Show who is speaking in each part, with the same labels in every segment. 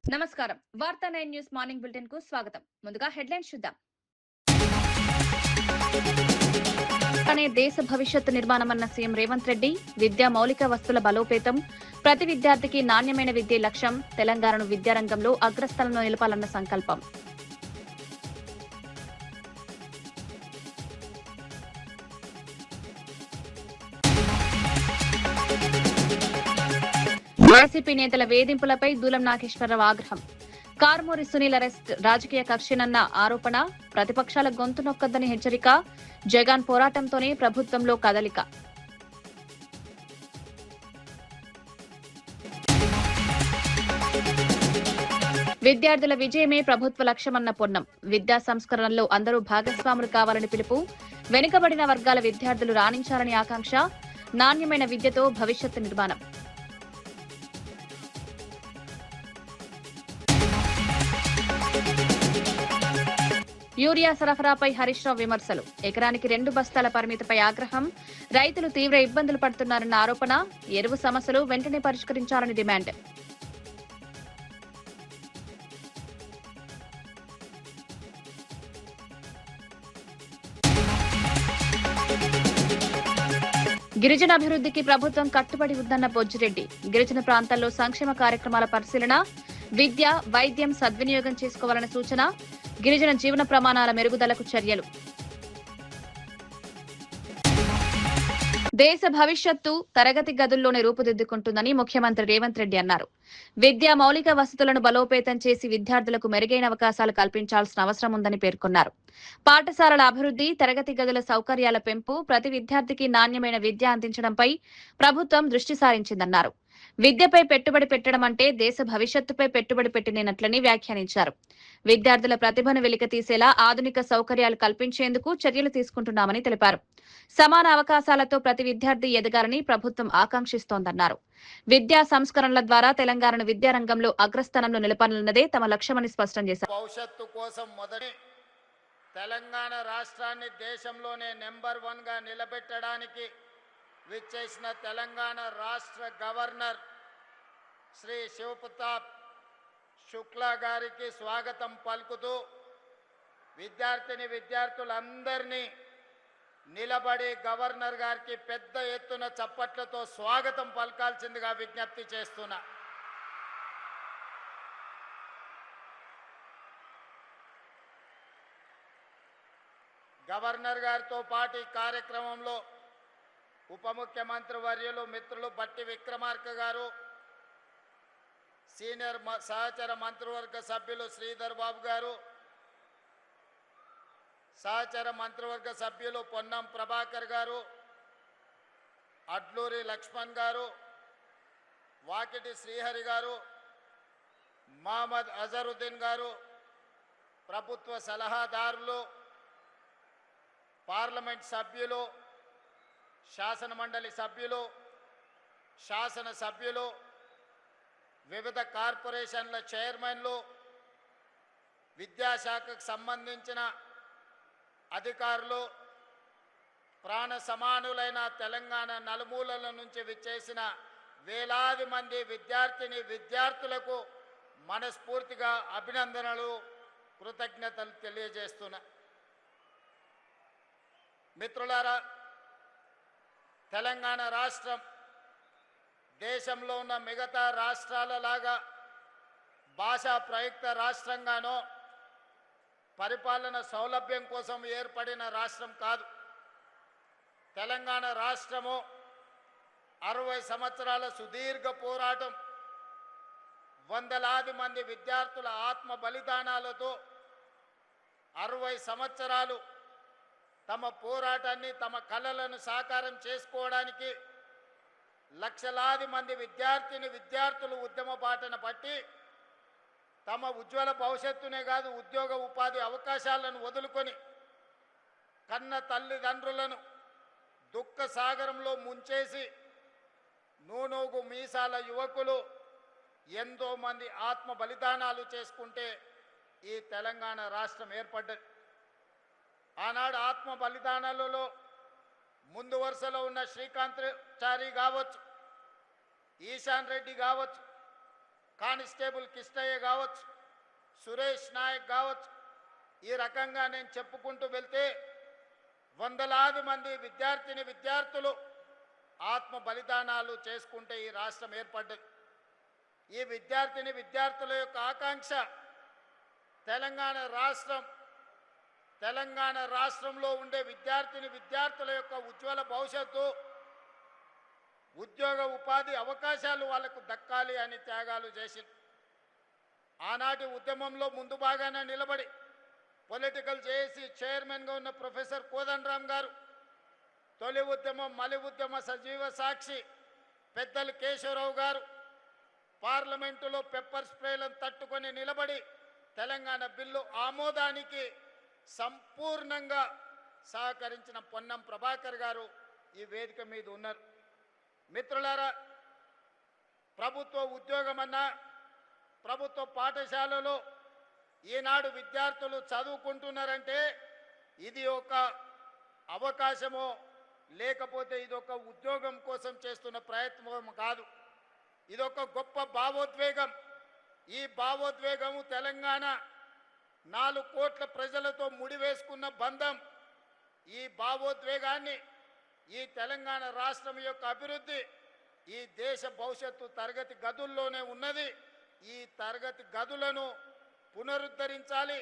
Speaker 1: నమస్కారం. వార్తా 9 news morning bulletin కు స్వాగతం. ముందుగా హెడ్లైన్స్ చూద్దాం. అనే దేశ భవిష్యత్తు నిర్మాణమన్న సీఎం రేవంత్ రెడ్డి, విద్యా మౌలిక వస్తుల బలోపేతం, ప్రతి విద్యార్థికి నాణ్యమైన విద్యే లక్ష్యం, తెలంగాణను విద్యారంగంలో అగ్రస్థానంలో నిలపాలన్న సంకల్పం. వైసీపీ నేతల వేధింపులపై దూలం నాగేశ్వరరావు ఆగ్రహం. కారుమూరి సునీల్ అరెస్ట్ రాజకీయ కక్షనన్న ఆరోపణ, ప్రతిపక్షాల గొంతు నొక్కొద్దని హెచ్చరిక, జగన్ పోరాటంతోనే ప్రభుత్వంలో కదలిక. విద్యార్థుల విజయమే ప్రభుత్వ లక్ష్యమన్న పొన్నం. విద్యా సంస్కరణల్లో అందరూ భాగస్వాములు కావాలని పిలుపు, వెనుకబడిన వర్గాల విద్యార్థులు రాణించాలని ఆకాంక్ష, నాణ్యమైన విద్యతో భవిష్యత్తు నిర్మాణం. యూరియా సరఫరాపై హరీష్ రావు విమర్శలు, ఎకరానికి 2 బస్తాల పరిమితిపై ఆగ్రహం, రైతులు తీవ్ర ఇబ్బందులు పడుతున్నారన్న ఆరోపణ, ఎరువు సమస్యలు వెంటనే పరిష్కరించాలని డిమాండ్. గిరిజన అభివృద్ధికి ప్రభుత్వం కట్టుబడి ఉందన్న బొజ్జిరెడ్డి, గిరిజన ప్రాంతాల్లో సంక్షేమ కార్యక్రమాల పరిశీలన, విద్య, వైద్యం సద్వినియోగం చేసుకోవాలన్న సూచన, గిరిజన జీవన ప్రమాణాల మెరుగుదలకు చర్యలు. దేశ భవిష్యత్తు తరగతి గదుల్లోనే రూపుదిద్దుకుంటుందని ముఖ్యమంత్రి రేవంత్ రెడ్డి అన్నారు. విద్యా మౌలిక వసతులను బలోపేతం చేసి విద్యార్థులకు మెరుగైన అవకాశాలు కల్పించాల్సిన అవసరం ఉందని పేర్కొన్నారు. పాఠశాలల అభివృద్ధి, తరగతి గదుల సౌకర్యాల పెంపు, ప్రతి విద్యార్థికి నాణ్యమైన విద్య అందించడంపై ప్రభుత్వం దృష్టి సారించిందన్నారు. విద్యపై పెట్టుబడి పెట్టడం అంటే దేశ భవిష్యత్తుపై పెట్టుబడి పెట్టినట్లని వ్యాఖ్యానించారు. విద్యార్థుల ప్రతిభను వెలికితీసేలా ఆధునిక సౌకర్యాలు కల్పించేందుకు చర్యలు తీసుకుంటున్నామని తెలిపారు. సమాన అవకాశాలతో ప్రతి విద్యార్థి ఎదగాలని ప్రభుత్వం ఆకాంక్షిస్తోందన్నారు. విద్యా సంస్కరణల ద్వారా తెలంగాణను విద్యారంగంలో అగ్రస్థానంలో నిలపాలన్నదే తమ లక్ష్యమని స్పష్టం చేశారు.
Speaker 2: భవిష్యత్తు కోసం మొదటి తెలంగాణ రాష్ట్రాన్ని దేశంలోనే నెంబర్ 1 గా నిలబెట్టడానికి విచ్చేసిన తెలంగాణ రాష్ట్ర గవర్నర్ శ్రీ శివప్రతాప్ శుక్లా గారికి స్వాగతం పలుకుతూ విద్యార్థులందరినీ నిలబడి గవర్నర్ గారికి పెద్ద ఎత్తున చప్పట్లతో స్వాగతం పలకాల్సిందిగా విజ్ఞప్తి చేస్తున్నా. గవర్నర్ గారితో పాటు ఈ కార్యక్రమంలో ఉప ముఖ్యమంత్రి వర్యులు మిత్రులు బట్టి విక్రమార్క గారు, సీనియర్ సహచర మంత్రివర్గ సభ్యులు శ్రీధర్ బాబు గారు, సహచర మంత్రివర్గ సభ్యులు పొన్నం ప్రభాకర్ గారు, అడ్లూరి లక్ష్మణ్ గారు, వాకిటి శ్రీహరి గారు, మహమ్మద్ అజరుద్దీన్ గారు, ప్రభుత్వ సలహాదారులు, పార్లమెంట్ సభ్యులు, శాసన మండలి సభ్యులు, శాసన సభ్యులు, వివిధ కార్పొరేషన్ల చైర్మన్లు, విద్యాశాఖకు సంబంధించిన అధికారులు, ప్రాణ సమానులైన తెలంగాణ నలుమూలల నుంచి విచ్చేసిన వేలాది మంది విద్యార్థులకు మనస్ఫూర్తిగా అభినందనలు, కృతజ్ఞతలు తెలియజేస్తున్నా. మిత్రులారా, తెలంగాణ రాష్ట్రం దేశంలో ఉన్న మిగతా రాష్ట్రాల లాగా భాషా ప్రయుక్త రాష్ట్రంగానో పరిపాలన సౌలభ్యం కోసం ఏర్పడిన రాష్ట్రం కాదు. తెలంగాణ రాష్ట్రము 60 సంవత్సరాల సుదీర్ఘ పోరాటం, వందలాది మంది విద్యార్థుల ఆత్మ బలిదానాలతో 60 సంవత్సరాలు తమ పోరాటాన్ని, తమ కలలను సాకారం చేసుకోవడానికి లక్షలాది మంది విద్యార్థులు ఉద్యమ బాటన పట్టి తమ ఉజ్వల భవిష్యత్తునే కాదు ఉద్యోగ ఉపాధి అవకాశాలను వదులుకొని కన్న తల్లిదండ్రులను దుఃఖ సాగరంలో ముంచేసి నూనూగు మీసాల యువకులు ఎంతో మంది ఆత్మ బలిదానాలు చేసుకుంటే ఈ తెలంగాణ రాష్ట్రం ఏర్పడ్డది. ఆనాడు ఆత్మ బలిదానాలలో ముందు వరుసలో ఉన్న శ్రీకాంత్ చారి కావచ్చు, ఈశాన్ రెడ్డి కావచ్చు, కానిస్టేబుల్ కిష్టయ్య కావచ్చు, సురేష్ నాయక్ కావచ్చు, ఈ రకంగా నేను చెప్పుకుంటూ వెళ్తే వందలాది మంది విద్యార్థులు ఆత్మ బలిదానాలు చేసుకుంటే ఈ రాష్ట్రం ఏర్పడ్డది. ఈ విద్యార్థుల యొక్క ఆకాంక్ష తెలంగాణ రాష్ట్రంలో ఉండే విద్యార్థుల యొక్క ఉజ్వల భవిష్యత్తు, ఉద్యోగ ఉపాధి అవకాశాలు వాళ్లకు దక్కాలి అని త్యాగాలు చేసి ఆనాటి ఉద్యమంలో ముందు భాగాన నిలబడి పొలిటికల్ జేఏసీ చైర్మన్గా ఉన్న ప్రొఫెసర్ కోదండరామ్ గారు, తొలి ఉద్యమం మలి ఉద్యమ సజీవ సాక్షి పెద్దలు కేశవరావు గారు పార్లమెంటులో పెప్పర్ స్ప్రేలను తట్టుకొని నిలబడి తెలంగాణ బిల్లు ఆమోదానికి సంపూర్ణంగా సహకరించిన పొన్నం ప్రభాకర్ గారు ఈ వేదిక మీద ఉన్నారు. మిత్రులారా, ప్రభుత్వ ఉద్యోగమన్నా ప్రభుత్వ పాఠశాలలో ఈనాడు విద్యార్థులు చదువుకుంటున్నారంటే ఇది ఒక అవకాశమో లేకపోతే ఇది ఒక ఉద్యోగం కోసం చేస్తున్న ప్రయత్నం కాదు. ఇదొక గొప్ప భావోద్వేగం. ఈ భావోద్వేగము తెలంగాణ 4 కోట్ల ప్రజలతో ముడివేసుకున్న బంధం. ఈ భావోద్వేగాన్ని, ఈ తెలంగాణ రాష్ట్రం యొక్క అభివృద్ధి, ఈ దేశ భవిష్యత్తు తరగతి గదుల్లోనే ఉన్నది. ఈ తరగతి గదులను పునరుద్ధరించాలి.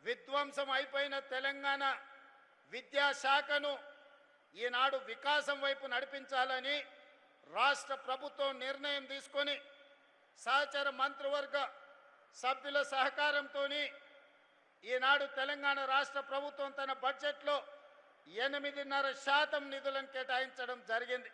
Speaker 2: విధ్వంసం అయిపోయిన తెలంగాణ విద్యాశాఖను ఈనాడు వికాసం వైపు నడిపించాలని రాష్ట్ర ప్రభుత్వం నిర్ణయం తీసుకొని సహచర మంత్రివర్గ సభ్యుల సహకారంతో ఈనాడు తెలంగాణ రాష్ట్ర ప్రభుత్వం తన బడ్జెట్లో 8.5% నిధులను కేటాయించడం జరిగింది.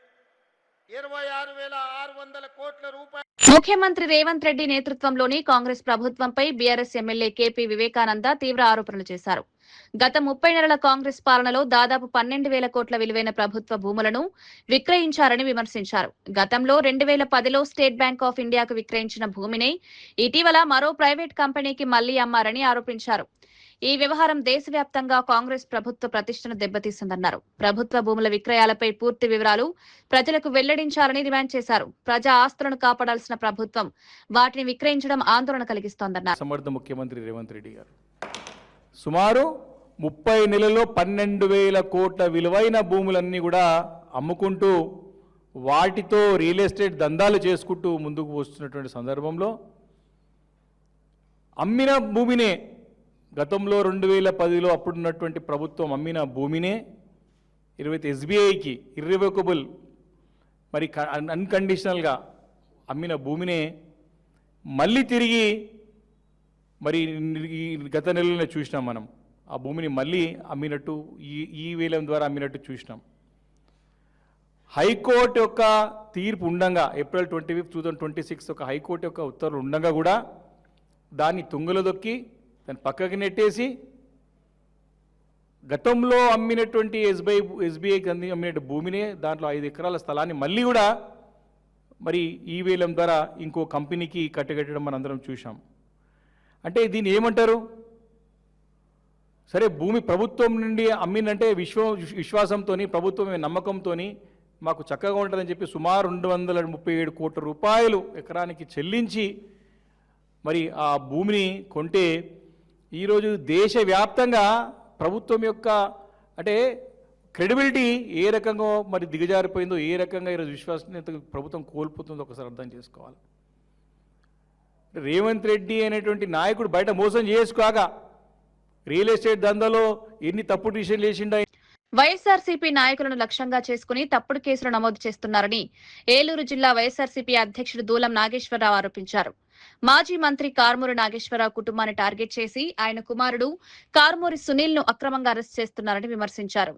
Speaker 2: 26,600 కోట్ల రూపాయలు.
Speaker 1: ముఖ్యమంత్రి రేవంత్ రెడ్డి నేతృత్వంలోని కాంగ్రెస్ ప్రభుత్వంపై బీఆర్ఎస్ ఎమ్మెల్యే కేపీ వివేకానంద తీవ్ర ఆరోపణలు చేశారు. గత 30 నెలల కాంగ్రెస్ పాలనలో దాదాపు 12,000 కోట్ల విలువైన ప్రభుత్వ భూములను విక్రయించారని విమర్శించారు. గతంలో 2010లో స్టేట్ బ్యాంక్ ఆఫ్ ఇండియాకు విక్రయించిన భూమిని ఇటీవల మరో ప్రైవేట్ కంపెనీకి మళ్లీ అమ్మారని ఆరోపించారు. ఈ వ్యవహారం దేశవ్యాప్తంగా కాంగ్రెస్ ప్రభుత్వ ప్రతిష్టను దెబ్బతీసిందన్నారు. ప్రభుత్వ భూముల విక్రయాలపై పూర్తి వివరాలు ప్రజలకు వెల్లడించాలని డిమాండ్ చేశారు. ప్రజా ఆస్తులను కాపాడాల్సిన ప్రభుత్వం వాటిని విక్రయించడం ఆందోళన కలిగిస్తోందన్నారు.
Speaker 3: సమర్థ ముఖ్యమంత్రి రేవంత్ రెడ్డి గారు సుమారు 30 నెలల్లో 12,000 కోట్ల విలువైన భూములన్నీ కూడా అమ్ముకుంటూ వాటితో రియల్ ఎస్టేట్ దందాలు చేసుకుంటూ ముందుకు వస్తున్నటువంటి సందర్భంలో అమ్మిన భూమినే గతంలో 2010లో అప్పుడున్నటువంటి ప్రభుత్వం అమ్మిన భూమినే ఎస్బీఐకి ఇర్రివోకబుల్ మరి అన్కండిషనల్గా అమ్మిన భూమినే మళ్ళీ తిరిగి మరి గత నెలలోనే చూసినాం. మనం ఆ భూమిని మళ్ళీ అమ్మినట్టు ఈ వేలం ద్వారా అమ్మినట్టు చూసినాం. హైకోర్టు యొక్క తీర్పు ఉండగా ఏప్రిల్ 25, 2026 ఒక హైకోర్టు యొక్క ఉత్తర్వులు ఉండగా కూడా దాన్ని తుంగలో దొక్కి దాన్ని పక్కకి నెట్టేసి గతంలో అమ్మినటువంటి ఎస్బీఐకి అమ్మినట్టు భూమినే దాంట్లో 5 ఎకరాల స్థలాన్ని మళ్ళీ కూడా మరి ఈ వేలం ద్వారా ఇంకో కంపెనీకి కట్టగట్టడం మనందరం చూసాం. అంటే దీన్ని ఏమంటారు? సరే, భూమి ప్రభుత్వం నుండి అమ్మిందంటే విశ్వాసంతో ప్రభుత్వం నమ్మకంతో మాకు చక్కగా ఉంటుందని చెప్పి సుమారు 237 కోట్ల రూపాయలు ఎకరానికి చెల్లించి మరి ఆ భూమిని కొంటే ఈరోజు దేశవ్యాప్తంగా ప్రభుత్వం యొక్క అంటే క్రెడిబిలిటీ ఏ రకంగా మరి దిగజారిపోయిందో, ఏ రకంగా ఈరోజు విశ్వసనీయత ప్రభుత్వం కోల్పోతుందో ఒకసారి అర్థం చేసుకోవాలి. రేవంత్ రెడ్డి అనేటువంటి నాయకుడు బయట మోసం చేసుకోక రియల్ ఎస్టేట్ దందాలో ఎన్ని తప్పుడు డిసిషన్లు చేసిండా.
Speaker 1: వైఎస్ఆర్సీపీ నాయకులను లక్ష్యంగా చేసుకుని తప్పుడు కేసులు నమోదు చేస్తున్నారని ఏలూరు జిల్లా వైఎస్ఆర్సీపీ అధ్యక్షుడు దూలం నాగేశ్వరరావు ఆరోపించారు. మాజీ మంత్రి కారుమూరి నాగేశ్వరరావు కుటుంబాన్ని టార్గెట్ చేసి ఆయన కుమారుడు కారుమూరి సునీల్ ను అక్రమంగా అరెస్ట్ చేస్తున్నారని విమర్శించారు.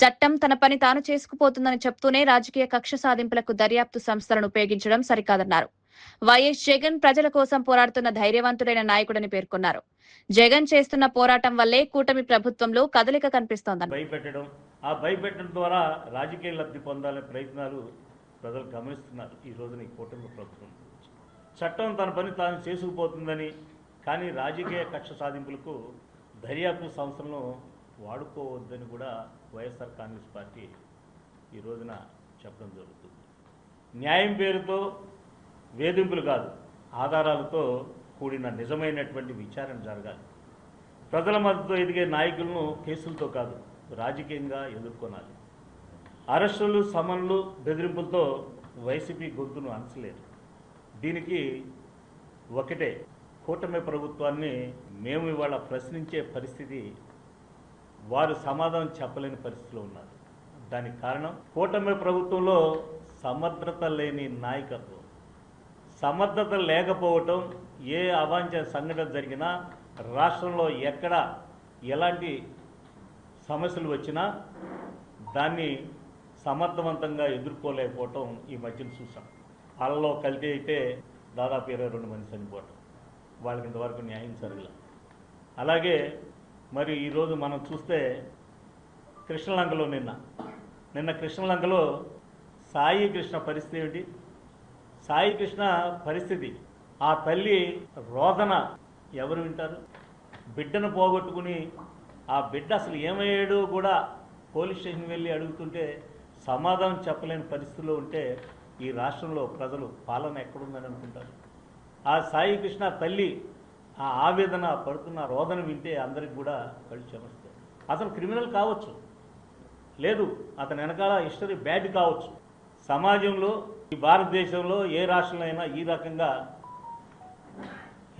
Speaker 1: చట్టం తన పని తాను చేసుకుపోతుందని చెప్తూనే రాజకీయ కక్ష సాధింపులకు దర్యాప్తు సంస్థలను ఉపయోగించడం సరికాదన్నారు. వైఎస్ జగన్ ప్రజల కోసం పోరాడుతున్న ధైర్యవంతుడైన నాయకుడని పేర్కొన్నారు. జగన్ చేస్తున్న పోరాటం వల్లే కూటమి ప్రభుత్వంలో కదలిక కనిపిస్తోందని
Speaker 4: భయపెట్టడం ద్వారా రాజకీయ లబ్ధి పొందాలనే ప్రయత్నాలు ప్రజలు గమనిస్తున్నారు. ఈ రోజున ఈ కూటమి ప్రభుత్వం చట్టం తన పని తాను చేసుకుపోతుందని, కానీ రాజకీయ కక్ష సాధింపులకు దర్యాప్తు సంస్థలను వాడుకోవద్దని కూడా వైఎస్ఆర్ కాంగ్రెస్ పార్టీ ఈ రోజున చెప్పడం జరుగుతుంది. న్యాయం పేరుతో వేధింపులు కాదు, ఆధారాలతో కూడిన నిజమైనటువంటి విచారణ జరగాలి. ప్రజల మద్దతు ఎదిగే నాయకులను కేసులతో కాదు రాజకీయంగా ఎదుర్కొనాలి. అరెస్టులు, సమన్లు, బెదిరింపులతో వైసీపీ గొంతును అణచలేరు. దీనికి ఒకటే, కూటమి ప్రభుత్వాన్ని మేము ఇవాళ ప్రశ్నించే పరిస్థితి, వారు సమాధానం చెప్పలేని పరిస్థితిలో ఉన్నారు. దానికి కారణం కూటమి ప్రభుత్వంలో సమర్థత లేని నాయకత్వం. సమర్థత లేకపోవటం, ఏ అవాంఛనీయ సంఘటన జరిగినా, రాష్ట్రంలో ఎక్కడ ఎలాంటి సమస్యలు వచ్చినా దాన్ని సమర్థవంతంగా ఎదుర్కోలేకపోవటం ఈ మధ్యన చూసాం. పాలలో కల్తీ అయితే దాదాపు 22 మంది చనిపోవటం, వాళ్ళకి ఇంతవరకు న్యాయం జరగలేదు. అలాగే మరి ఈరోజు మనం చూస్తే కృష్ణలంకలో నిన్న కృష్ణలంకలో సాయి కృష్ణ పరిస్థితి ఏమిటి? సాయి కృష్ణ పరిస్థితి, ఆ తల్లి రోదన ఎవరు వింటారు? బిడ్డను పోగొట్టుకుని ఆ బిడ్డ అసలు ఏమయ్యాడో కూడా పోలీస్ స్టేషన్ వెళ్ళి అడుగుతుంటే సమాధానం చెప్పలేని పరిస్థితిలో ఉంటే ఈ రాష్ట్రంలో ప్రజలు పాలన ఎక్కడుందని అనుకుంటారు? ఆ సాయి కృష్ణ తల్లి ఆ ఆవేదన పడుతున్న రోదన వింటే అందరికి కూడా కళ్ళు చెమరుస్తాయి. అతను క్రిమినల్ కావచ్చు, లేదు అతని వెనకాల హిస్టరీ బ్యాడ్ కావచ్చు. సమాజంలో, ఈ భారతదేశంలో ఏ రాష్ట్రంలో అయినా ఈ రకంగా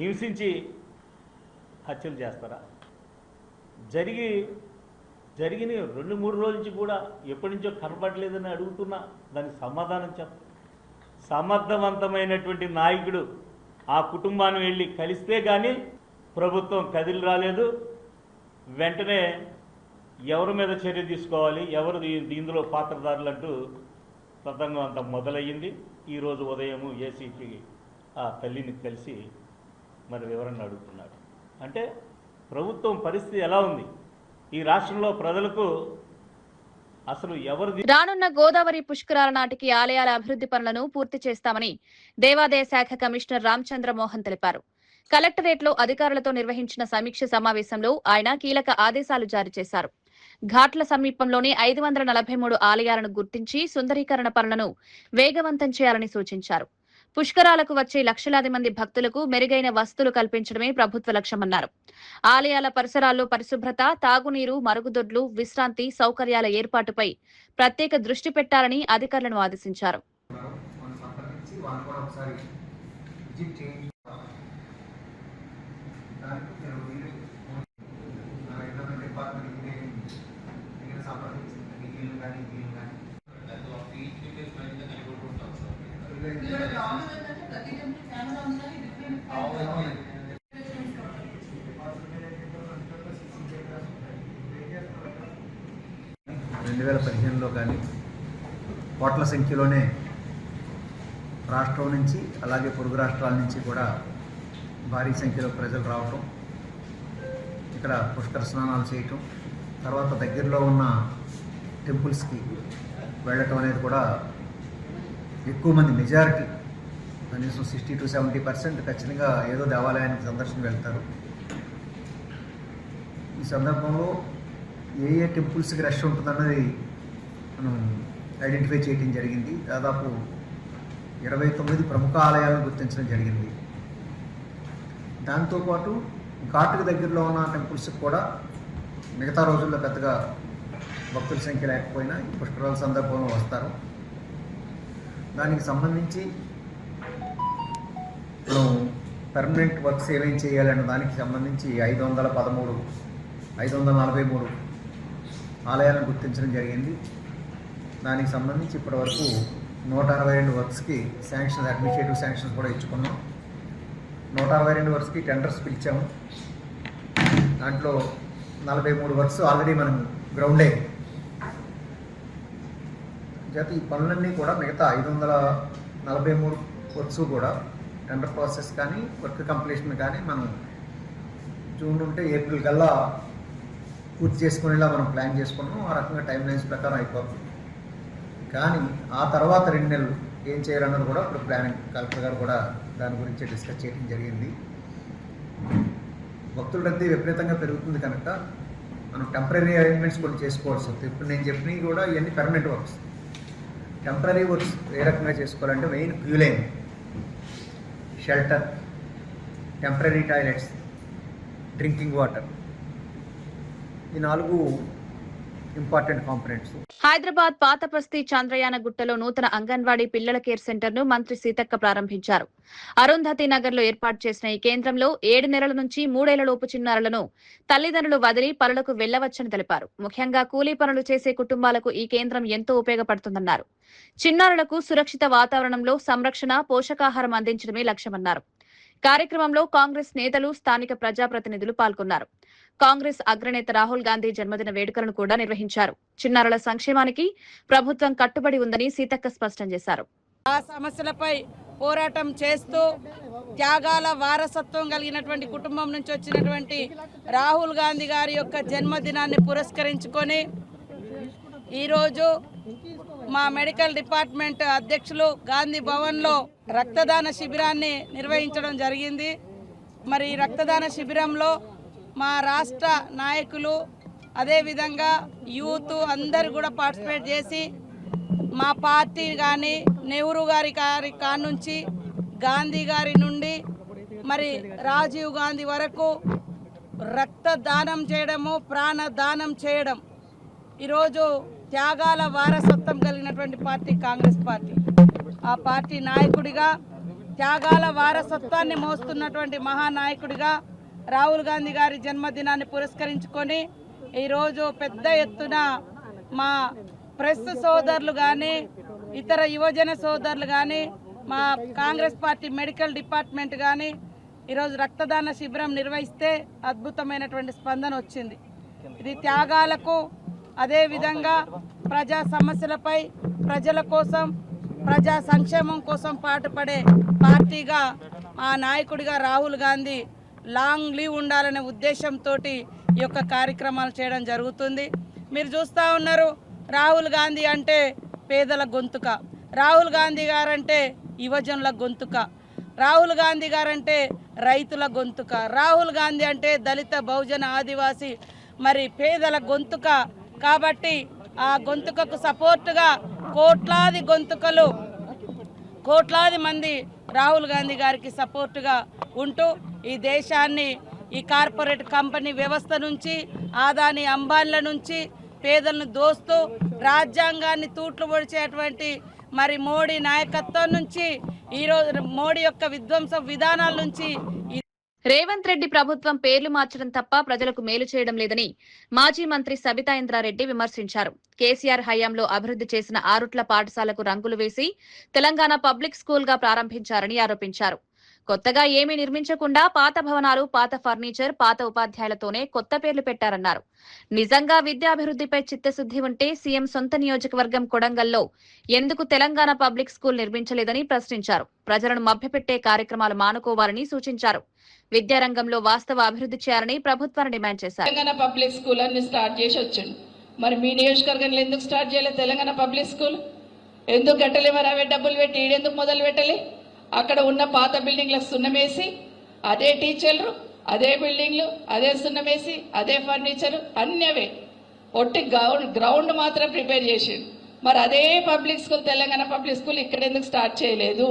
Speaker 4: హింసించి హత్యలు చేస్తారా? జరిగిన 2-3 రోజుల నుంచి కూడా ఎప్పటి నుంచో కనబడలేదని అడుగుతున్నా, దానికి సమాధానం చెప్ప. సమర్థవంతమైనటువంటి నాయకుడు ఆ కుటుంబాన్ని వెళ్ళి కలిస్తే కానీ ప్రభుత్వం కదిలి రాలేదు. వెంటనే ఎవరి మీద చర్య తీసుకోవాలి, ఎవరు ఇందులో పాత్రదారులు అంటూ తతంగం అంతా మొదలయ్యింది. ఈరోజు ఉదయం ఏసీపీ ఆ తల్లిని కలిసి మరి వివరణ అడుగుతున్నాడు. అంటే ప్రభుత్వం పరిస్థితి ఎలా ఉంది? ఈ రాష్ట్రంలో ప్రజలకు అసలు ఎవరు?
Speaker 1: రానున్న గోదావరి పుష్కరాల నాటికి ఆలయాల అభివృద్ధి పనులను పూర్తి చేస్తామని దేవాదాయ శాఖ కమిషనర్ రామచంద్ర మోహన్ తెలిపారు. కలెక్టరేట్లో అధికారులతో నిర్వహించిన సమీక్ష సమావేశంలో ఆయన కీలక ఆదేశాలు జారీ చేశారు. ఘాట్ల సమీపంలోని 543 ఆలయాలను గుర్తించి సుందరీకరణ పనులను వేగవంతం చేయాలని సూచించారు. పుష్కరాలకు వచ్చే లక్షలాది మంది భక్తులకు మెరుగైన వసతులు కల్పించడమే ప్రభుత్వ లక్ష్యమన్నారు. ఆలయాల పరిసరాల్లో పరిశుభ్రత, తాగునీరు, మరుగుదొడ్లు, విశ్రాంతి సౌకర్యాల ఏర్పాటుపై ప్రత్యేక దృష్టి పెట్టాలని అధికారులను ఆదేశించారు.
Speaker 5: కానీ కోట్ల సంఖ్యలోనే రాష్ట్రం నుంచి అలాగే పొరుగు రాష్ట్రాల నుంచి కూడా భారీ సంఖ్యలో ప్రజలు రావటం, ఇక్కడ పుష్కర స్నానాలు చేయటం, తర్వాత దగ్గరలో ఉన్న టెంపుల్స్కి వెళ్ళటం అనేది కూడా ఎక్కువ మంది, మెజారిటీ కనీసం 60-70% ఖచ్చితంగా ఏదో దేవాలయానికి సందర్శన వెళ్తారు. ఈ సందర్భంలో ఏ ఏ టెంపుల్స్కి రష్ ఉంటుందన్నది మనం ఐడెంటిఫై చేయడం జరిగింది. దాదాపు 29 ప్రముఖ ఆలయాలను గుర్తించడం జరిగింది. దాంతోపాటు ఘాటుకు దగ్గరలో ఉన్న టెంపుల్స్కి కూడా మిగతా రోజుల్లో పెద్దగా భక్తుల సంఖ్య లేకపోయినా ఈ పుష్కరాల సందర్భంలో వస్తారు. దానికి సంబంధించి మనం పర్మనెంట్ వర్క్స్ ఏమేమి చేయాలన్న దానికి సంబంధించి 543 ఆలయాలను గుర్తించడం జరిగింది. దానికి సంబంధించి ఇప్పటివరకు 162 వర్క్స్కి శాంక్షన్స్, అడ్మినిస్ట్రేటివ్ శాంక్షన్స్ కూడా ఇచ్చుకున్నాం. 162 వర్క్స్కి టెండర్స్ పిలిచాము. దాంట్లో 43 వర్క్స్ ఆల్రెడీ మనం గ్రౌండ్ అయ్యాయి. చేత ఈ పనులన్నీ కూడా మిగతా 543 వర్క్స్ కూడా టెండర్ ప్రాసెస్ కానీ వర్క్ కంప్లీషన్ కానీ మనం జూన్ ఉంటే ఏప్రిల్ కల్లా పూర్తి చేసుకునేలా మనం ప్లాన్ చేసుకున్నాం. ఆ రకంగా టైం లైన్స్ ప్రకారం అయిపోతుంది. కానీ ఆ తర్వాత 2 నెలలు ఏం చేయాలన్నది కూడా ఇప్పుడు ప్లానింగ్, కలెక్టర్ గారు కూడా దాని గురించి డిస్కస్ చేయడం జరిగింది. భక్తుల రద్దీ విపరీతంగా పెరుగుతుంది కనుక మనం టెంపరీ అరేంజ్మెంట్స్ కొన్ని చేసుకోవాల్సి వస్తుంది. ఇప్పుడు నేను చెప్పినవి కూడా ఇవన్నీ పర్మనెంట్ వర్క్స్. టెంపరీ వర్క్స్ ఏ రకంగా చేసుకోవాలంటే main queue line, shelter, temporary toilets, drinking water, ఈ 4 ఇంపార్టెంట్ కాంపోనెంట్స్.
Speaker 1: హైదరాబాద్ పాతబస్తీ చంద్రయాన గుట్టలో నూతన అంగన్వాడీ పిల్లల కేర్ సెంటర్ ను మంత్రి సీతక్క ప్రారంభించారు. అరుంధతి నగర్ లో ఏర్పాటు చేసిన ఈ కేంద్రంలో 7 నెలల నుంచి 3 ఏళ్లలోపు చిన్నారులను తల్లిదండ్రులు వదిలి పనులకు వెళ్లవచ్చని తెలిపారు. ముఖ్యంగా కూలీ పనులు చేసే కుటుంబాలకు ఈ కేంద్రం ఎంతో ఉపయోగపడుతుందన్నారు. చిన్నారులకు సురక్షిత వాతావరణంలో సంరక్షణ, పోషకాహారం అందించడమే లక్ష్యమన్నారు. కార్యక్రమంలో కాంగ్రెస్ నేతలు, స్థానిక ప్రజాప్రతినిధులు పాల్గొన్నారు. కాంగ్రెస్ అగ్రనేత రాహుల్ గాంధీ జన్మదిన వేడుకలను కూడా నిర్వహించారు. చిన్నారుల సంక్షేమానికి ప్రభుత్వం కట్టుబడి ఉందని సీతక్క స్పష్టం చేశారు.
Speaker 6: ఆ సమస్యలపై పోరాటం చేస్తూ త్యాగాల వారసత్వం కలిగినటువంటి కుటుంబం నుంచి వచ్చినటువంటి రాహుల్ గాంధీ గారి యొక్క జన్మదినాన్ని పురస్కరించుకొని ఈరోజు మా మెడికల్ డిపార్ట్మెంట్ అధ్యక్షులు గాంధీ భవన్లో రక్తదాన శిబిరాన్ని నిర్వహించడం జరిగింది. మరి ఈ రక్తదాన శిబిరంలో మా రాష్ట్ర నాయకులు, అదేవిధంగా యూత్ అందరు కూడా పార్టిసిపేట్ చేసి మా పార్టీ కానీ నెహ్రూ గారి కానుంచి గాంధీ గారి నుండి మరి రాజీవ్ గాంధీ వరకు రక్తదానం చేయడము, ప్రాణదానం చేయడం ఈరోజు త్యాగాల వారసత్వం కలిగినటువంటి పార్టీ కాంగ్రెస్ పార్టీ. ఆ పార్టీ నాయకుడిగా, త్యాగాల వారసత్వాన్ని మోస్తున్నటువంటి మహానాయకుడిగా రాహుల్ గాంధీ గారి జన్మదినాన్ని పురస్కరించుకొని ఈరోజు పెద్ద ఎత్తున మా ప్రెస్ సోదరులు కానీ, ఇతర యువజన సోదరులు కానీ, మా కాంగ్రెస్ పార్టీ మెడికల్ డిపార్ట్మెంట్ కానీ ఈరోజు రక్తదాన శిబిరం నిర్వహిస్తే అద్భుతమైనటువంటి స్పందన వచ్చింది. ఇది త్యాగాలకు, అదేవిధంగా ప్రజా సమస్యలపై, ప్రజల కోసం, ప్రజా సంక్షేమం కోసం పాటుపడే పార్టీగా ఆ నాయకుడిగా రాహుల్ గాంధీ లాంగ్ లీవ్ ఉండాలనే ఉద్దేశంతో ఈ యొక్క కార్యక్రమాలు చేయడం జరుగుతుంది. మీరు చూస్తూ ఉన్నారు, రాహుల్ గాంధీ అంటే పేదల గొంతుక, రాహుల్ గాంధీ గారంటే యువజనుల గొంతుక, రాహుల్ గాంధీ గారంటే రైతుల గొంతుక, రాహుల్ గాంధీ అంటే దళిత, బహుజన, ఆదివాసీ మరి పేదల గొంతుక. కాబట్టి ఆ గొంతుకకు సపోర్టుగా కోట్లాది మంది రాహుల్ గాంధీ గారికి సపోర్టుగా ఉంటూ ఈ దేశాన్ని ఈ కార్పొరేట్ కంపెనీ వ్యవస్థ నుంచి, ఆదాని అంబానీల నుంచి పేదలను దోస్తూ రాజ్యాంగాన్ని తూట్లు పొడిచేటువంటి మరి మోడీ నాయకత్వం నుంచి, ఈరోజు మోడీ యొక్క విధ్వంస విధానాల నుంచి
Speaker 1: రేవంత్ రెడ్డి ప్రభుత్వం పేర్లు మార్చడం తప్ప ప్రజలకు మేలు చేయడం లేదని మాజీ మంత్రి సబితా ఇంద్రారెడ్డి విమర్శించారు. కేసీఆర్ హయాంలో అభివృద్ధి చేసిన ఆరుట్ల పాఠశాలకు రంగులు వేసి తెలంగాణ పబ్లిక్ స్కూల్ గా ప్రారంభించారని ఆరోపించారు. కొత్తగా ఏమీ నిర్మించకుండా పాత భవనాలు, పాత ఫర్నిచర్, పాత ఉపాధ్యాయులతోనే కొత్త పేర్లు పెట్టారన్నారు. నిజంగా విద్యాభివృద్ధిపై చిత్తశుద్ధి ఉంటే సీఎం సొంత నియోజకవర్గం కొడంగల్లో ఎందుకు తెలంగాణ పబ్లిక్ స్కూల్ నిర్మించలేదని ప్రశ్నించారు. ప్రజలను మభ్యపెట్టే కార్యక్రమాలు మానుకోవాలని సూచించారు. విద్యారంగంలో వాస్తవ అభివృద్ధి చేయాలని ప్రభుత్వాన్ని డిమాండ్ చేశారు.
Speaker 7: తెలంగాణ పబ్లిక్ స్కూల్ అన్ని స్టార్ట్ చేసి వచ్చాడు. మరి మీ నియోజకవర్గంలో ఎందుకు స్టార్ట్ చేయలేదు తెలంగాణ పబ్లిక్ స్కూల్? ఎందుకు కట్టలే? మరి అవే డబ్బులు పెట్టి ఈడెందుకు మొదలు పెట్టలే? అక్కడ ఉన్న పాత బిల్డింగ్లకు సున్నమేసి అదే టీచర్లు, అదే బిల్డింగ్లు, అదే సున్నమేసి అదే ఫర్నిచర్ అన్నీ అవే ఒట్టి గ్రౌండ్ మాత్రం ప్రిపేర్ చేసిండు. మరి అదే public school, Telangana public school ఇక్కడ ఎందుకు స్టార్ట్ చేయలేదు?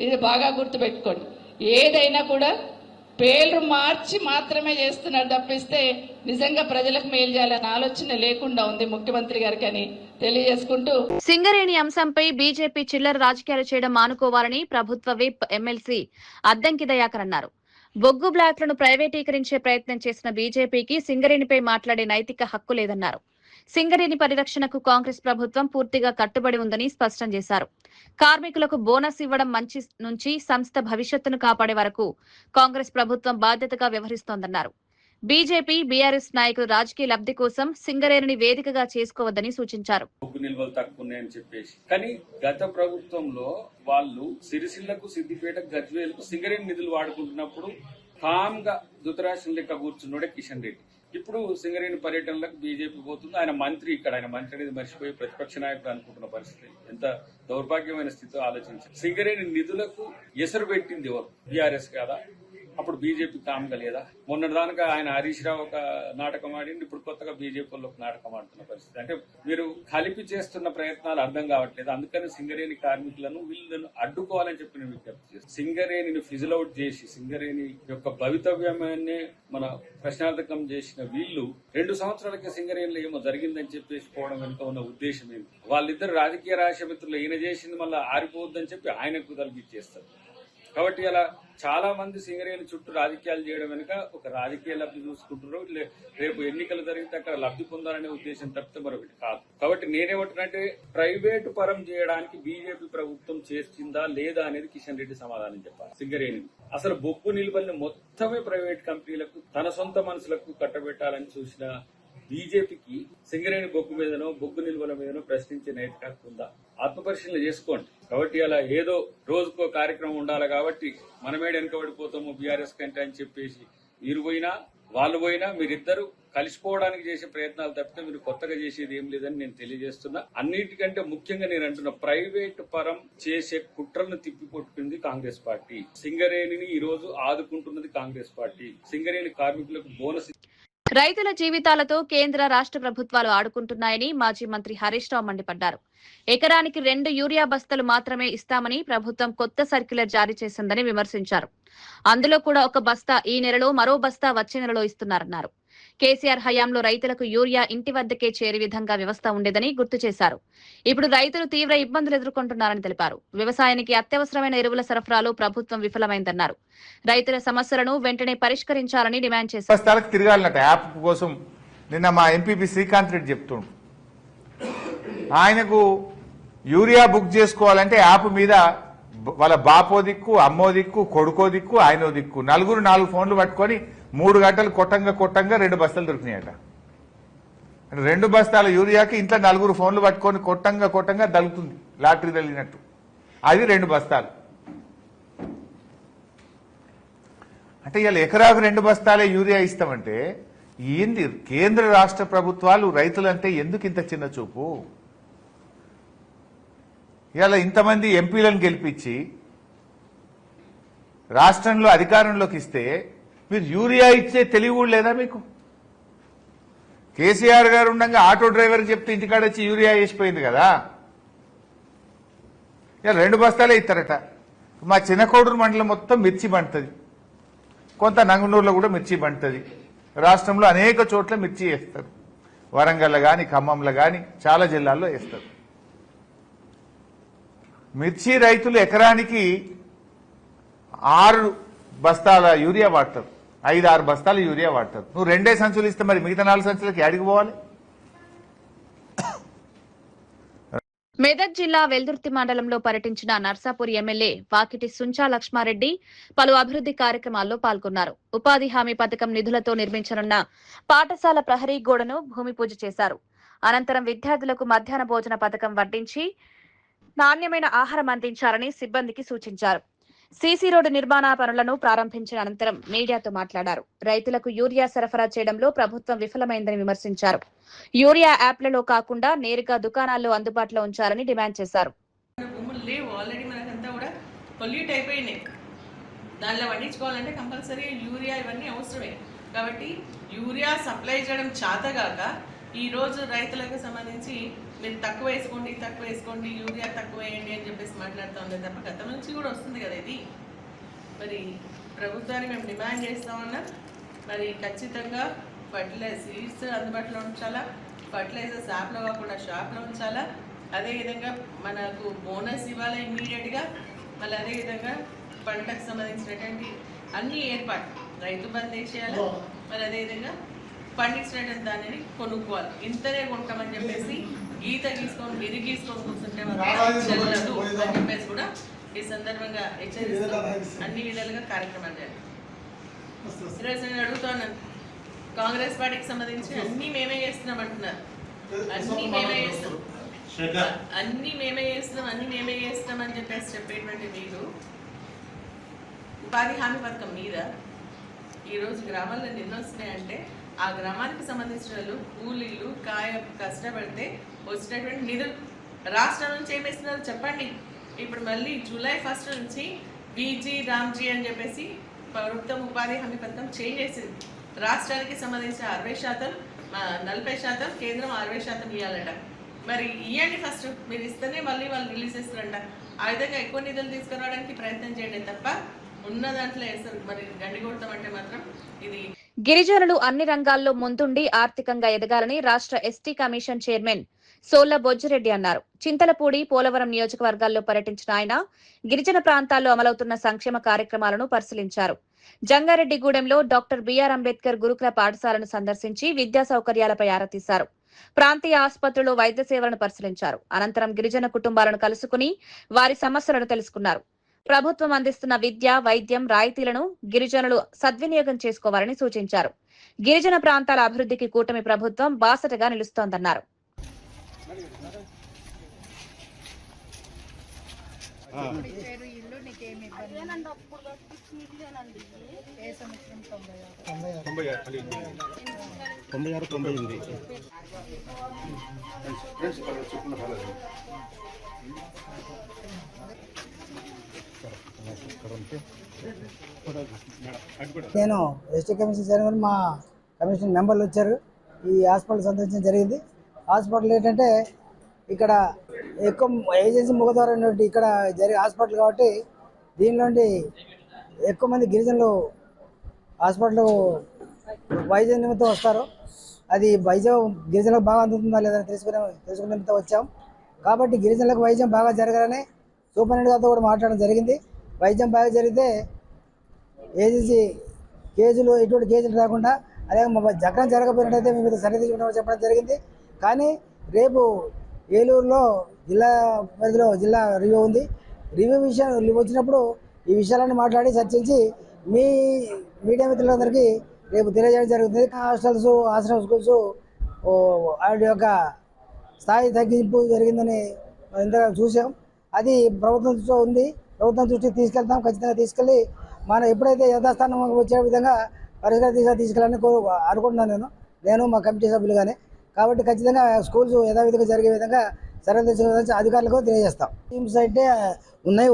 Speaker 7: ఇది బాగా గుర్తుపెట్టుకోండి. ఏదైనా కూడా పేర్లు మార్చి మాత్రమే చేస్తున్నారు తప్పిస్తే నిజంగా ప్రజలకు మేలు చేయాలనే ఆలోచన లేకుండా ఉంది ముఖ్యమంత్రి గారికి అని తెలియజేసుకుంటూ,
Speaker 1: సింగరేణి అంశంపై బీజేపీ చిల్లర రాజకీయాలు చేయడం మానుకోవాలని ప్రభుత్వ విప్ ఎమ్మెల్సీ అద్దంకి దయాకర్ అన్నారు. బొగ్గు బ్లాక్లను ప్రైవేటీకరించే ప్రయత్నం చేసిన బీజేపీకి సింగరేణిపై మాట్లాడే నైతిక హక్కు లేదన్నారు. సింగరేణి పరిరక్షణకు కాంగ్రెస్ ప్రభుత్వం పూర్తిగా కట్టుబడి ఉందని స్పష్టం చేశారు. కార్మికులకు బోనస్ ఇవ్వడం మంచి నుంచి సంస్థ భవిష్యత్తును కాపాడే వరకు కాంగ్రెస్ ప్రభుత్వం బాధ్యతగా వ్యవహరిస్తోందన్నారు. బీజేపీ, బీఆర్ఎస్ నాయకులు రాజకీయ లబ్ధి కోసం సింగరేణిని వేదికగా చేసుకోవద్దని సూచించారు.
Speaker 8: బొగ్గు నిల్వలు తక్కువ ఉన్నాయని చెప్పేసి, కానీ గత ప్రభుత్వంలో వాళ్ళు సిరిసిల్లకు, సిద్దిపేట, గజ్వేల్కు సింగరేణి నిధులు వాడుకుంటున్నప్పుడు కామ్ గా ధృతరాష్ట్రం లెక్క కూర్చున్నాడే కిషన్ రెడ్డి. ఇప్పుడు సింగరేణి పర్యటనలకు బీజేపీ పోతుంది. ఆయన మంత్రి అనేది మర్చిపోయి ప్రతిపక్ష నాయకుడు అనుకుంటున్న పరిస్థితి ఎంత దౌర్భాగ్యమైన స్థితితో ఆలోచించారు. సింగరేణి నిధులకు ఎసరు పెట్టింది ఎవరు? బీఆర్ఎస్ కాదా? అప్పుడు బీజేపీ కామ్గా లేదా? మొన్నటిదాకా ఆయన హరీష్ రావు ఒక నాటకం ఆడింది, ఇప్పుడు కొత్తగా బీజేపీలో ఒక నాటకం ఆడుతున్న పరిస్థితి. అంటే మీరు కలిపి చేస్తున్న ప్రయత్నాలు అర్థం కావట్లేదు. అందుకని సింగరేణి కార్మికులను వీళ్ళను అడ్డుకోవాలని చెప్పి నేను విజ్ఞప్తి చేస్తాను. సింగరేణిని ఫిజిల్ అవుట్ చేసి సింగరేణి యొక్క భవితవ్యాన్ని మన ప్రశ్నార్థకం చేసిన వీళ్ళు 2 సంవత్సరాలకే సింగరేణిలో ఏమో జరిగిందని చెప్పేసి పోవడం వెనుక ఉన్న ఉద్దేశం ఏంటి? వాళ్ళిద్దరు రాజకీయ రాష్ట్రమిత్రులు ఈయన చేసింది మళ్ళీ ఆరిపోవద్దని చెప్పి ఆయనకు తలపిచ్చేస్తారు. కాబట్టి అలా చాలా మంది సింగరేణి చుట్టూ రాజకీయాలు చేయడం వెనుక ఒక రాజకీయ లబ్ధి చూసుకుంటున్నారు. రేపు ఎన్నికలు జరిగితే అక్కడ లబ్ధి పొందాలనే ఉద్దేశం తప్పితే మరొకటి కాదు. కాబట్టి నేనేమంటున్నానంటే ప్రైవేటు పరం చేయడానికి బీజేపీ ప్రభుత్వం చేస్తుందా లేదా అనేది కిషన్ రెడ్డి సమాధానం చెప్పాలి. సింగరేణి అసలు బొగ్గు నిల్వల్ని మొత్తమే ప్రైవేట్ కంపెనీలకు తన సొంత మనుషులకు కట్టబెట్టాలని చూసిన బీజేపీకి సింగరేణి బొగ్గు మీదనో బొగ్గు నిల్వల మీదనో ప్రశ్నించే నైతికత ఉందా? ఆత్మపరిశీలన చేసుకోండి. కాబట్టి అలా ఏదో రోజుకో కార్యక్రమం ఉండాలి కాబట్టి మనమే వెనుకబడిపోతాము బీఆర్ఎస్ కంటే అని చెప్పేసి మీరు పోయినా వాళ్ళు పోయినా మీరిద్దరు కలిసిపోవడానికి చేసే ప్రయత్నాలు తప్పితే మీరు కొత్తగా చేసేది ఏం లేదని నేను తెలియజేస్తున్నా. అన్నిటికంటే ముఖ్యంగా నేను అంటున్నా ప్రైవేట్ పరం చేసే కుట్రలను తిప్పికొట్టుకుంది కాంగ్రెస్ పార్టీ. సింగరేణిని ఈ రోజు ఆదుకుంటున్నది కాంగ్రెస్ పార్టీ. సింగరేణి కార్మికులకు బోనస్
Speaker 1: రైతుల జీవితాలతో కేంద్ర రాష్ట్ర ప్రభుత్వాలు ఆడుకుంటున్నాయని మాజీ మంత్రి హరీష్ రావు మండిపడ్డారు. ఎకరానికి 2 యూరియా బస్తాలు మాత్రమే ఇస్తామని ప్రభుత్వం కొత్త సర్క్యులర్ జారీ చేసిందని విమర్శించారు. అందులో కూడా ఒక బస్తా ఈ నెలలో, మరో బస్తా వచ్చే నెలలో ఇస్తున్నారన్నారు. కేసీఆర్ హయాంలో రైతులకు యూరియా ఇంటి వద్దకే చేరే విధంగా వ్యవస్థ ఉండేదని గుర్తు చేశారు. ఇప్పుడు రైతులు తీవ్ర ఇబ్బందులు ఎదుర్కొంటున్నారని తెలిపారు. వ్యవసాయానికి అత్యవసరమైన ఎరువుల సరఫరాలో ప్రభుత్వం విఫలమైందన్నారు. రైతుల సమస్యలను వెంటనే పరిష్కరించాలని డిమాండ్ చేశారు.
Speaker 9: తిరగాలన్నట యాప్ కోసం నిన్న మా ఎంపీపీ శ్రీకాంత్ రెడ్డి చెప్తుండు. ఆయనకు యూరియా బుక్ చేసుకోవాలంటే యాప్ మీద వాళ్ళ బాపో దిక్కు, అమ్మో దిక్కు, కొడుకో దిక్కు, ఆయనో దిక్కు, 4 ఫోన్లు పట్టుకొని 3 గంటలు కొట్టంగా 2 బస్తాలు దొరికినాయట. 2 బస్తాల యూరియాకి ఇంట్లో 4 ఫోన్లు పట్టుకొని కొట్టంగా దలుగుతుంది లాటరీ తగిలినట్టు. అది 2 బస్తాలు. అంటే ఇవాళ ఎకరాకు 2 బస్తాలే యూరియా ఇస్తామంటే ఏంది? కేంద్ర రాష్ట్ర ప్రభుత్వాలు రైతులంటే ఎందుకు ఇంత చిన్న చూపు? ఇవాళ ఇంతమంది ఎంపీలను గెలిపించి రాష్ట్రంలో అధికారంలోకి ఇస్తే మీరు యూరియా ఇచ్చే తెలివి కూడా లేదా మీకు? కేసీఆర్ గారు ఉండగా ఆటో డ్రైవర్ చెప్తే ఇంటికాడ వచ్చి యూరియా వేసిపోయింది కదా. ఇక 2 బస్తాలే ఇస్తారట. మా చిన్నకోడూరు మండలం మొత్తం మిర్చి పండుతుంది, కొంత నంగనూరులో కూడా మిర్చి పండుతుంది. రాష్ట్రంలో అనేక చోట్ల మిర్చి వేస్తారు. వరంగల్లో కానీ, ఖమ్మంలో కానీ చాలా జిల్లాల్లో వేస్తారు. మిర్చి రైతులు ఎకరానికి 6 బస్తాల యూరియా వాడతారు, 5-6 బస్తాల యూరియా వాడతారు. నువ్వు 2 సంచులు ఇస్తే మరి మిగతా 4 సంచులకి అడిగి పోవాలి.
Speaker 1: మెదక్ జిల్లా వెల్దుర్తి మండలంలో పర్యటించిన నర్సాపూర్ ఎమ్మెల్యే వాకిటి సుంచా లక్ష్మారెడ్డి పలు అభివృద్ధి కార్యక్రమాల్లో పాల్గొన్నారు. ఉపాధి హామీ పథకం నిధులతో నిర్మించనున్న పాఠశాల ప్రహరీ గోడను భూమి పూజ చేశారు. అనంతరం విద్యార్థులకు మధ్యాహ్న భోజన పథకం వడ్డించి నాణ్యమైన ఆహారం అందించాలని సిబ్బందికి సూచించారు. సీసీ రోడ్డు నిర్మాణ పనులను ప్రారంభించిన అనంతరం మీడియాతో మాట్లాడారు. రైతులకు యూరియా సరఫరా చేయడంలో ప్రభుత్వం విఫలమైందని విమర్శించారు. యూరియా యాప్లలో కాకుండా నేరుగా దుకాణాల్లో అందుబాటులో ఉంచాలని డిమాండ్ చేశారు.
Speaker 6: భూములు లేవు, ఆల్రెడీ మనకంతా కూడా పొల్యూట్ అయిపోయినాయి. దానిలో పండించుకోవాలంటే కంపల్సరీ యూరియా ఇవన్నీ అవసరమే. కాబట్టి యూరియా సప్లై చేయడం చేతగాక ఈరోజు రైతులకు సంబంధించి మీరు తక్కువ వేసుకోండి యూరియా తక్కువ వేయండి అని చెప్పేసి మాట్లాడుతూ ఉంది తప్ప గతం నుంచి కూడా వస్తుంది కదా ఇది. మరి ప్రభుత్వాన్ని మేము డిమాండ్ చేస్తూ ఉన్నాం. మరి ఖచ్చితంగా సీడ్స్ అందుబాటులో ఉంచాలా, ఫర్టిలైజర్స్ యాప్లో కాకుండా షాప్లో ఉంచాలా. అదేవిధంగా మనకు బోనస్ ఇవ్వాలి ఇమ్మీడియట్గా. మళ్ళీ అదేవిధంగా పంటకు సంబంధించినటువంటి అన్ని ఏర్పాటు, రైతు బంద్ చేయాలి. మరి అదేవిధంగా పండించినటువంటి దానిని కొనుక్కోవాలి. ఇంతనే కొంటామని చెప్పేసి గీత గీసుకొని గీసుకొని కూర్చుంటే చెల్లదు అని చెప్పేసి కూడా ఈ సందర్భంగా హెచ్చరిస్తూ అన్ని విధాలుగా కార్యక్రమాలు చేయాలి. ఈరోజు నేను అడుగుతున్నాను, కాంగ్రెస్ పార్టీకి సంబంధించి అన్ని మేమే చేస్తున్నామంటున్నారు. అన్ని మేమే చేస్తున్నాం అని చెప్పేసి చెప్పేటువంటి మీరు ఉపాధి హామీ పథకం మీద ఈరోజు గ్రామాల్లో ఎన్ని వస్తున్నాయంటే ఆ గ్రామానికి సంబంధించిన వాళ్ళు కూలీలు కష్టపడితే వచ్చినటువంటి నిధులు రాష్ట్రం నుంచి ఏమేస్తున్నారు చెప్పండి. ఇప్పుడు మళ్ళీ జూలై 1 నుంచి బీజీ రామ్జీ అని చెప్పేసి
Speaker 10: ప్రభుత్వం ఉపాధి హామీ పథకం చేంజ్ చేసింది. రాష్ట్రానికి సంబంధించిన 60%, 40%, కేంద్రం 60% ఇవ్వాలట. మరి ఇవ్వండి ఫస్ట్, మీరు ఇస్తేనే మళ్ళీ వాళ్ళు రిలీజ్ చేస్తారంట. ఆ విధంగా ఎక్కువ నిధులు తీసుకురావడానికి ప్రయత్నం చేయండి తప్ప ఉన్న దాంట్లో వేస్తారు. మరి గండి కొడతామంటే మాత్రం ఇది.
Speaker 1: గిరిజనులు అన్ని రంగాల్లో ముందుండి ఆర్థికంగా ఎదగాలని రాష్ట్ర ఎస్టీ కమిషన్ చైర్మన్ సోళ్ల బొజ్జిరెడ్డి అన్నారు. చింతలపూడి, పోలవరం నియోజకవర్గాల్లో పర్యటించిన ఆయన గిరిజన ప్రాంతాల్లో అమలవుతున్న సంక్షేమ కార్యక్రమాలను పరిశీలించారు. జంగారెడ్డిగూడెంలో డాక్టర్ బిఆర్ అంబేద్కర్ గురుకుల పాఠశాలను సందర్శించి విద్యా సౌకర్యాలపై ఆరా తీశారు. ప్రాంతీయ ఆసుపత్రిలో వైద్య సేవలను పరిశీలించారు. అనంతరం గిరిజన కుటుంబాలను కలుసుకుని వారి సమస్యలను తెలుసుకున్నారు. ప్రభుత్వం అందిస్తున్న విద్య, వైద్యం రాయితీలను గిరిజనులు సద్వినియోగం చేసుకోవాలని సూచించారు. గిరిజన ప్రాంతాల అభివృద్ధికి కూటమి ప్రభుత్వం బాసటగా నిలుస్తోందన్నారు.
Speaker 11: నేను ఎస్టీ కమిషన్ చైర్మన్, మా కమిషన్ మెంబర్లు వచ్చారు. ఈ హాస్పిటల్ సందర్శించడం జరిగింది. హాస్పిటల్ ఏంటంటే ఇక్కడ ఎక్కువ ఏజెన్సీ ముఖద్వారం ఇక్కడ జరిగే హాస్పిటల్ కాబట్టి దీనిలోండి ఎక్కువ మంది గిరిజనులు హాస్పిటల్ వైద్య నిమిత్తం వస్తారు. అది వైద్యం గిరిజనులకు బాగా అందుతుందా లేదా తెలుసుకునే నిమిత్తం వచ్చాం. కాబట్టి గిరిజనులకు వైద్యం బాగా జరగాలని సూపరింటెండెంట్ గారితో కూడా మాట్లాడడం జరిగింది. వైద్యం బాగా జరిగితే ఏజెన్సీ కేసులు ఎటువంటి కేసులు రాకుండా, అదే జగన్ జరగకపోయినట్టయితే మీ మీద సరిహద్దు చూడమని చెప్పడం జరిగింది. కానీ రేపు ఏలూరులో జిల్లా పరిధిలో జిల్లా రివ్యూ ఉంది. రివ్యూ విషయం వచ్చినప్పుడు ఈ విషయాలన్నీ మాట్లాడి చర్చించి మీ మీడియా మిత్రులందరికీ రేపు తెలియజేయడం జరుగుతుంది. హాస్టల్స్, ఆశ్రమ స్కూల్స్ వాటి యొక్క స్థాయి తగ్గింపు జరిగిందని ఇంతగా చూసాం. అది ప్రభుత్వం దృష్టిలో ఉంది. ప్రభుత్వం దృష్టికి తీసుకెళ్తాం. ఖచ్చితంగా తీసుకెళ్ళి మనం ఎప్పుడైతే యథాస్థానం వచ్చే విధంగా పరిష్కారం తీసుకెళ్ళాలని అనుకుంటున్నాను నేను మా కమిటీ సభ్యులుగానే. కాబట్టి ఖచ్చితంగా స్కూల్స్ యథావిధిగా జరిగే విధంగా సరైన అధికారులకు తెలియజేస్తాం. స్కీమ్స్ అయితే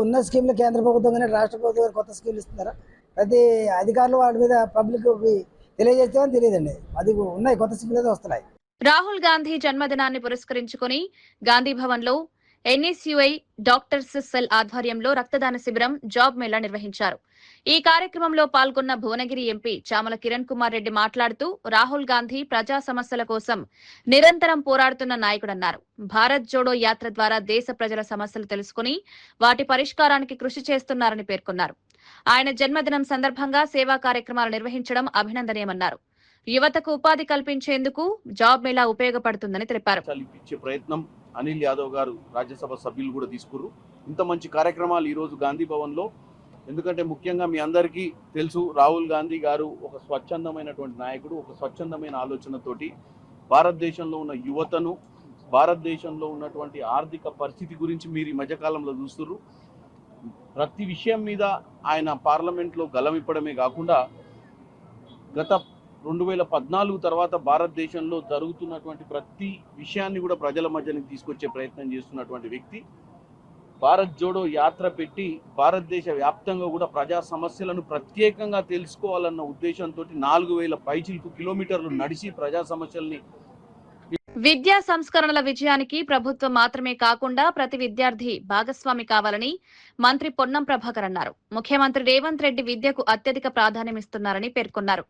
Speaker 11: ఉన్న స్కీమ్లు కేంద్ర ప్రభుత్వం కానీ రాష్ట్ర ప్రభుత్వం కొత్త స్కీమ్లు ఇస్తున్నారు. ప్రతి అధికారులు వాటి మీద పబ్లిక్ తెలియజేస్తామని తెలియదండి. అది ఉన్నాయి, కొత్త స్కీమ్లు వస్తున్నాయి.
Speaker 1: రాహుల్ గాంధీ జన్మదినాన్ని పురస్కరించుకుని గాంధీ భవన్ లో ఎన్ఎస్యుఐ డాక్టర్స్ సెల్ ఆధ్వర్యంలో రక్తదాన శిబిరం, జాబ్ మేళా నిర్వహించారు. ఈ కార్యక్రమంలో పాల్గొన్న భువనగిరి ఎంపీ చామల కిరణ్ కుమార్ రెడ్డి మాట్లాడుతూ రాహుల్ గాంధీ ప్రజా సమస్యల కోసం నిరంతరం పోరాడుతున్న నాయకుడన్నారు. భారత్ జోడో యాత్ర ద్వారా దేశ ప్రజల సమస్యలు తెలుసుకుని వాటి పరిష్కారానికి కృషి చేస్తున్నారని పేర్కొన్నారు. ఆయన జన్మదినం సందర్భంగా సేవా కార్యక్రమాలు నిర్వహించడం అభినందనీయమన్నారు. యువతకు ఉపాధి కల్పించేందుకు జాబ్ మేళా ఉపయోగపడుతుందని తెలిపారు.
Speaker 12: ప్రయత్నం అనిల్ యాదవ్ గారు రాజ్యసభ సభ్యులు కూడా తీసుకుర్రు. ఇంత మంచి కార్యక్రమాలు ఈరోజు గాంధీ భవన్లో, ఎందుకంటే ముఖ్యంగా మీ అందరికీ తెలుసు రాహుల్ గాంధీ గారు ఒక స్వచ్ఛందమైనటువంటి నాయకుడు. ఒక స్వచ్ఛందమైన ఆలోచనతోటి భారతదేశంలో ఉన్న యువతను, భారతదేశంలో ఉన్నటువంటి ఆర్థిక పరిస్థితి గురించి మీరు ఈ మధ్యకాలంలో చూస్తున్నారు. ప్రతి విషయం మీద ఆయన పార్లమెంట్లో గలమిప్పడమే కాకుండా గత 2014 తర్వాత భారతదేశంలో జరుగుతున్నటువంటి ప్రతి విషయాన్ని కూడా ప్రజల మధ్యనికి తీసుకొచ్చే ప్రయత్నం చేస్తున్నటువంటి వ్యక్తి. భారత్ జోడో యాత్ర పెట్టి భారతదేశ వ్యాప్తంగా కూడా ప్రజా సమస్యలను ప్రత్యేకంగా తెలుసుకోవాలన్న ఉద్దేశంతో 4000 పైచిలకు కిలోమీటర్లు నడిచి ప్రజా సమస్యల్ని.
Speaker 1: విద్యా సంస్కరణల విజయానికి ప్రభుత్వం మాత్రమే కాకుండా ప్రతి విద్యార్థి భాగస్వామి కావాలని మంత్రి పొన్నం ప్రభాకర్ అన్నారు. ముఖ్యమంత్రి రేవంత్ రెడ్డి విద్యకు అత్యధిక ప్రాధాన్యమిస్తున్నారని పేర్కొన్నారు.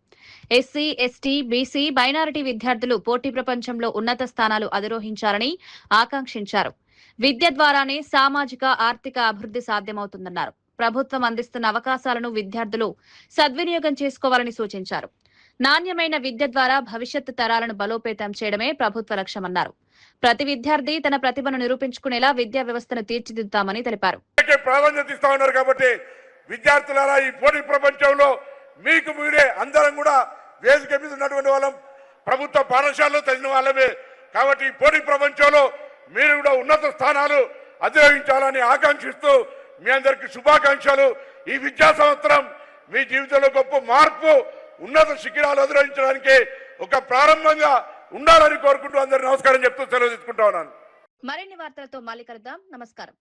Speaker 1: ఎస్సీ, ఎస్టీ, బీసీ, మైనారిటీ విద్యార్థులు పోటీ ప్రపంచంలో ఉన్నత స్థానాలు అధిరోహించాలని ఆకాంక్షించారు. విద్య ద్వారానే సామాజిక, ఆర్థిక అభివృద్ధి సాధ్యమవుతుందన్నారు. ప్రభుత్వం అందిస్తున్న అవకాశాలను విద్యార్థులు సద్వినియోగం చేసుకోవాలని సూచించారు. నాణ్యమైన విద్య ద్వారా భవిష్యత్తు తరాలను బలోపేతం చేయడమే ప్రభుత్వ లక్ష్యమన్నారు. ప్రతి విద్యార్థి తన ప్రతిభను నిరూపించుకునేలా విద్యా వ్యవస్థను తీర్చిదిద్దుతామని తెలిపారు.
Speaker 13: ప్రాధాన్యత ఇస్తా ఉన్నారు కాబట్టి విద్యార్థులారా, ఈ పోటీ ప్రపంచంలో మీకు మీరే అందరం కూడా వేదిక మీద ఉన్నటువంటి వాళ్ళం, ప్రభుత్వ పాఠశాలలో చదివిన వాళ్ళమే. కాబట్టి ఈ పోటీ ప్రపంచంలో మీరు కూడా ఉన్నత స్థానాలు అధిరోహించాలని ఆకాంక్షిస్తూ మీ అందరికి శుభాకాంక్షలు. ఈ విద్యా సంవత్సరం మీ జీవితంలో గొప్ప మార్పు, ఉన్నత శిఖరాలు అధిరోహించడానికి ఒక ప్రారంభంగా ఉండాలని కోరుకుంటూ అందరికీ నమస్కారం చెప్తూ సెలవు తీసుకుంటా ఉన్నాను.
Speaker 1: మరిన్ని వార్తలతో మళ్ళీ కలుద్దాం. నమస్కారం.